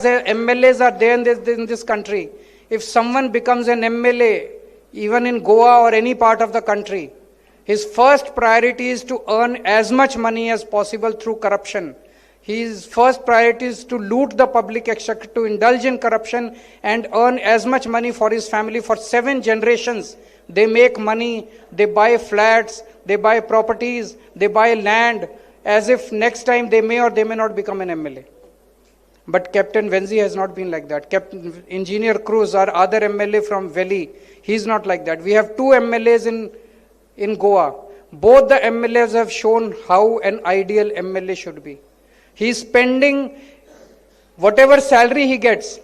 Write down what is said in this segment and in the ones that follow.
MLAs are there in this country. If someone becomes an MLA, even in Goa or any part of the country, his first priority is to earn as much money as possible through corruption. His first priority is to loot the public exchequer, to indulge in corruption and earn as much money for his family. For 7 generations, they make money, they buy flats, they buy properties, they buy land, as if next time they may or they may not become an MLA. But Captain Venzi has not been like that. Captain Engineer Cruz, our other MLA from Valley, he's not like that. We have 2 MLAs in Goa. Both the MLAs have shown how an ideal MLA should be. He's spending whatever salary he gets.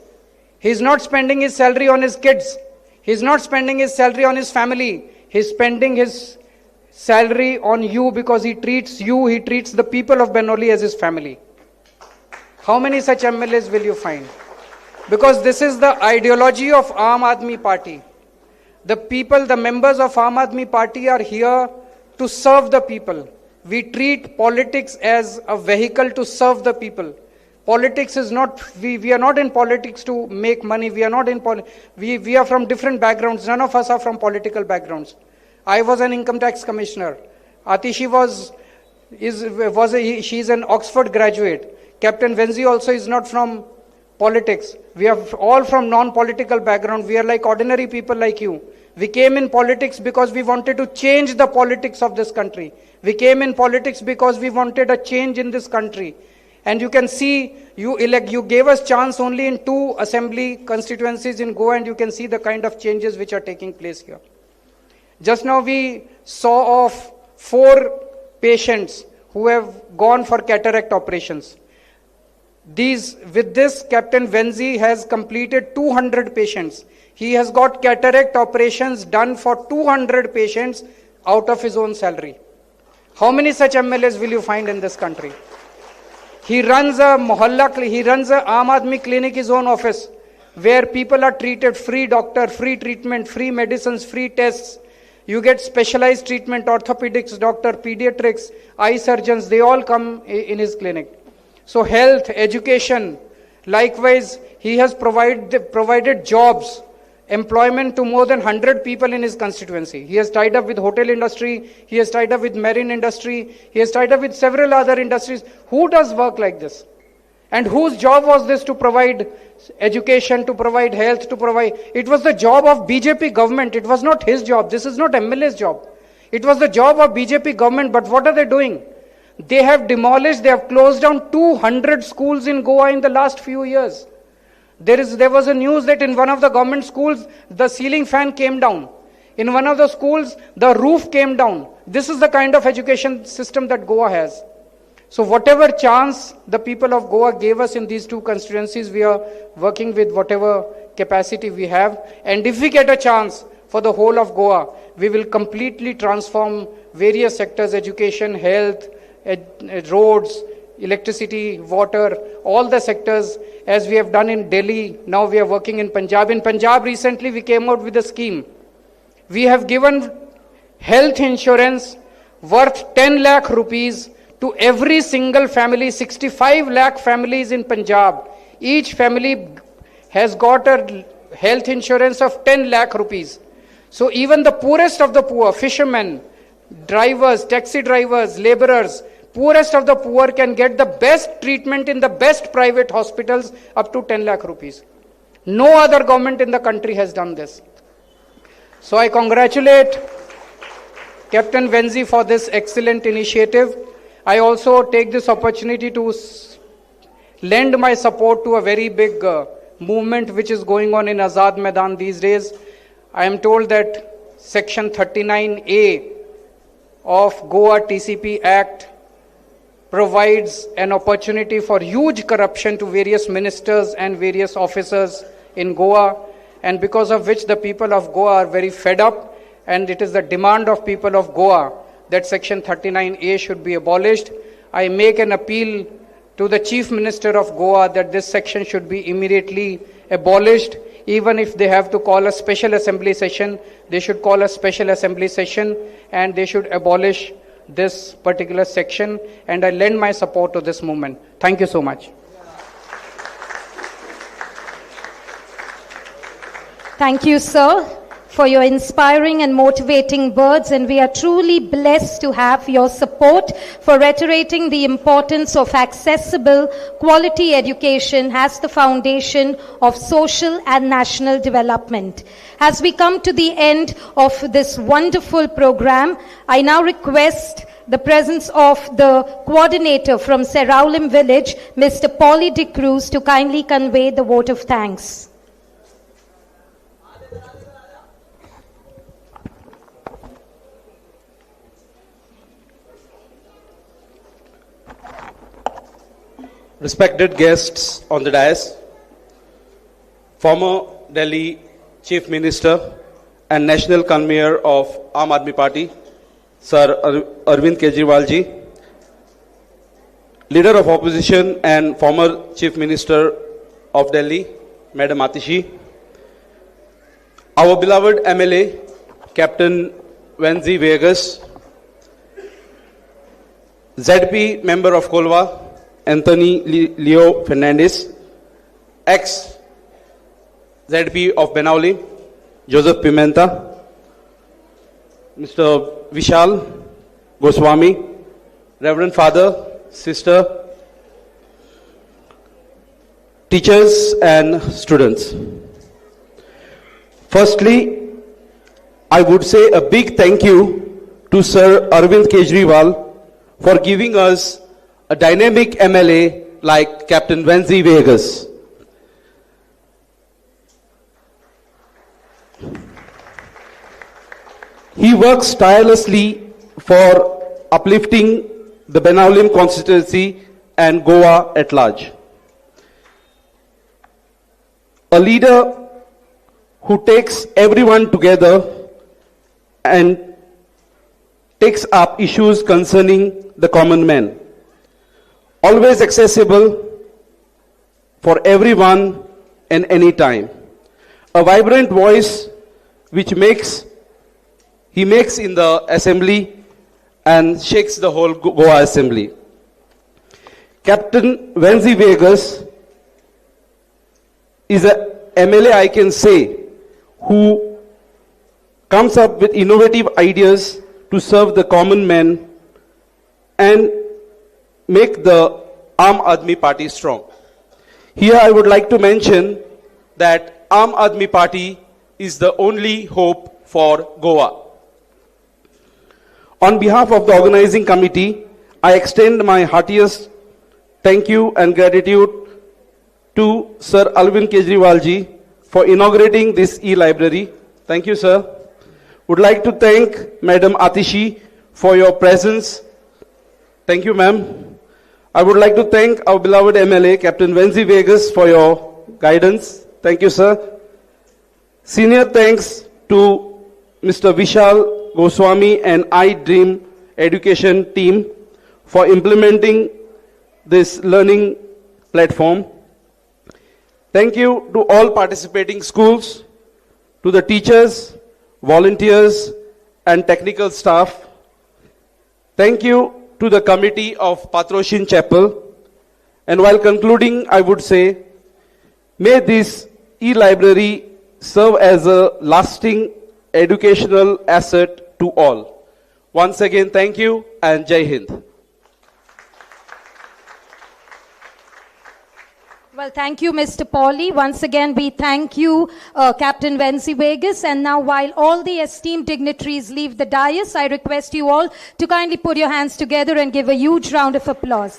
He's not spending his salary on his kids. He's not spending his salary on his family. He's spending his salary on you because he treats you, he treats the people of Benoli as his family. How many such MLAs will you find? Because this is the ideology of Aam Aadmi Party. The people, the members of Aam Aadmi Party are here to serve the people. We treat politics as a vehicle to serve the people. Politics is not, we are not in politics to make money. We are not in we are from different backgrounds. None of us are from political backgrounds. I was an income tax commissioner. Atishi she's an Oxford graduate. Captain Venzi also is not from politics. We are all from non-political background. We are like ordinary people like you. We came in politics because we wanted to change the politics of this country. We came in politics because we wanted a change in this country. And you can see, you gave us chance only in 2 assembly constituencies in Goa, and you can see the kind of changes which are taking place here. Just now we saw of 4 patients who have gone for cataract operations. With this, Captain Venzi has completed 200 patients. He has got cataract operations done for 200 patients out of his own salary. How many such MLAs will you find in this country? He runs a he runs a Aam Aadmi clinic, his own office, where people are treated free doctor, free treatment, free medicines, free tests. You get specialized treatment, orthopedics doctor, pediatrics, eye surgeons, they all come in his clinic. So health, education, likewise, he has provided jobs, employment to more than 100 people in his constituency. He has tied up with hotel industry, he has tied up with marine industry, he has tied up with several other industries. Who does work like this? And whose job was this to provide education, to provide health, to provide... It was the job of BJP government. It was not his job. This is not MLA's job. It was the job of BJP government. But what are they doing? They have demolished, they have closed down 200 schools in Goa in the last few years. There was a news that in one of the government schools, the ceiling fan came down. In one of the schools, the roof came down. This is the kind of education system that Goa has. So whatever chance the people of Goa gave us in these 2 constituencies, we are working with whatever capacity we have. And if we get a chance for the whole of Goa, we will completely transform various sectors, education, health, roads, electricity, water, all the sectors, as we have done in Delhi. Now we are working in Punjab. In Punjab recently we came out with a scheme. We have given health insurance worth 10 lakh rupees to every single family, 65 lakh families in Punjab. Each family has got a health insurance of 10 lakh rupees. So even the poorest of the poor, fishermen, drivers, taxi drivers, laborers, poorest of the poor can get the best treatment in the best private hospitals up to 10 lakh rupees. No other government in the country has done this. So I congratulate Captain Venzi for this excellent initiative. I also take this opportunity to lend my support to a very big movement which is going on in Azad Maidan these days. I am told that Section 39A of Goa TCP Act provides an opportunity for huge corruption to various ministers and various officers in Goa, and because of which the people of Goa are very fed up, and it is the demand of people of Goa that Section 39A should be abolished. I make an appeal to the Chief Minister of Goa that this section should be immediately abolished. Even if they have to call a special assembly session, they should call a special assembly session and they should abolish this particular section, and I lend my support to this movement. Thank you so much. Thank you, sir, for your inspiring and motivating words, and we are truly blessed to have your support for reiterating the importance of accessible, quality education as the foundation of social and national development. As we come to the end of this wonderful program, I now request the presence of the coordinator from Seraulim village, Mr. Paulie De Cruz, to kindly convey the vote of thanks. Respected guests on the dais, former Delhi Chief Minister and National Convener of Aam Aadmi Party, Sir Arvind Kejriwal ji, Leader of Opposition and former Chief Minister of Delhi, Madam Atishi, our beloved MLA, Captain Venzi Vegas, ZP Member of Kolwa, Anthony Leo Fernandez, ex-ZP of Benauli, Joseph Pimenta, Mr. Vishal Goswami, Reverend Father, Sister, teachers and students. Firstly, I would say a big thank you to Sir Arvind Kejriwal for giving us a dynamic MLA like Captain Venzi Vegas. He works tirelessly for uplifting the Benaulim constituency and Goa at large. A leader who takes everyone together and takes up issues concerning the common man. Always accessible for everyone and any time. A vibrant voice which he makes in the assembly and shakes the whole Goa assembly. Captain Venzi Vegas is a MLA, I can say, who comes up with innovative ideas to serve the common man and make the Aam Aadmi Party strong. Here I would like to mention that Aam Aadmi Party is the only hope for Goa. On behalf of the organizing committee, I extend my heartiest thank you and gratitude to Sir Arvind Kejriwal ji for inaugurating this e-library. Thank you, sir. Would like to thank Madam Atishi for your presence. Thank you, ma'am. I would like to thank our beloved MLA, Captain Venzi Vegas, for your guidance. Thank you, sir. Senior thanks to Mr. Vishal Goswami and iDream Education team for implementing this learning platform. Thank you to all participating schools, to the teachers, volunteers, and technical staff. Thank you to the committee of Patroshin Chapel. And while concluding, I would say, may this e-library serve as a lasting educational asset to all. Once again, thank you and Jai Hind. Well, thank you, Mr. Paulie. Once again, we thank you, Captain Venzi Vegas. And now, while all the esteemed dignitaries leave the dais, I request you all to kindly put your hands together and give a huge round of applause.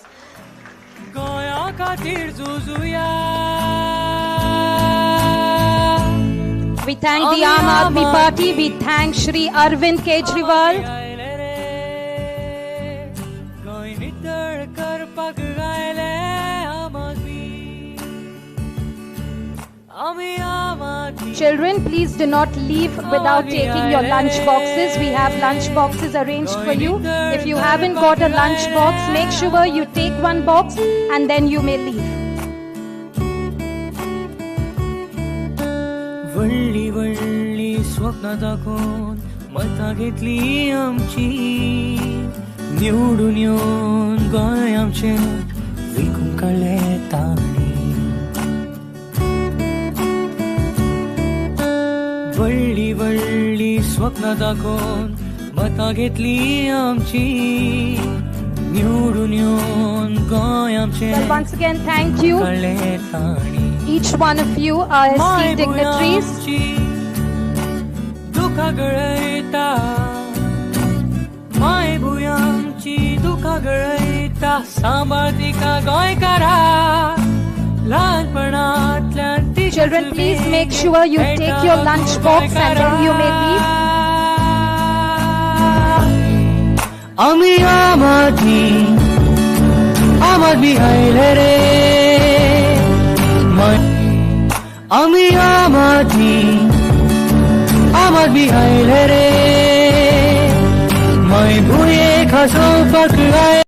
We thank the Aam Aadmi Party. We thank Shri Arvind Kejriwal. Children, please do not leave without taking your lunch boxes. We have lunch boxes arranged for you. If you haven't got a lunch box, make sure you take one box and then you may leave. वळली वळली स्वप्न दाखवून मता घेतली आमची निवडून येऊन गोंय आमचे विकून काडले तांणी स्वप्न दाखोवन मतां घेतली आमची निवडून येवन गोंय आमचें Well, once again, thank you. काडलें ताणी Each one of you are esteemed dignitaries. दुखां गळयता माय भुयांची दुखां गळयता सांबाळ तिका गोंयकारा ल्हानपणांतल्यान ती Children, please make sure you take your lunch box and then you may leave. आमी आम आदमी आयले रे आमी आम आदमी आयले रे माय भुये खासोवपाक आयले